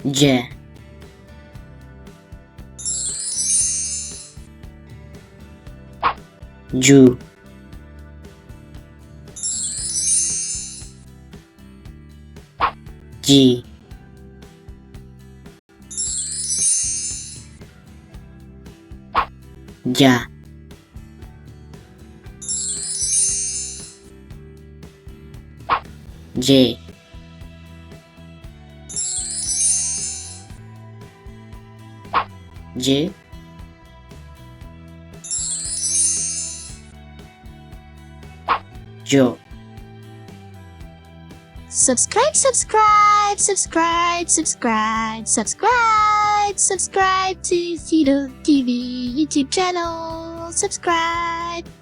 J Ju G Ja J J Jo Subscribe to Fidel TV YouTube channel. Subscribe.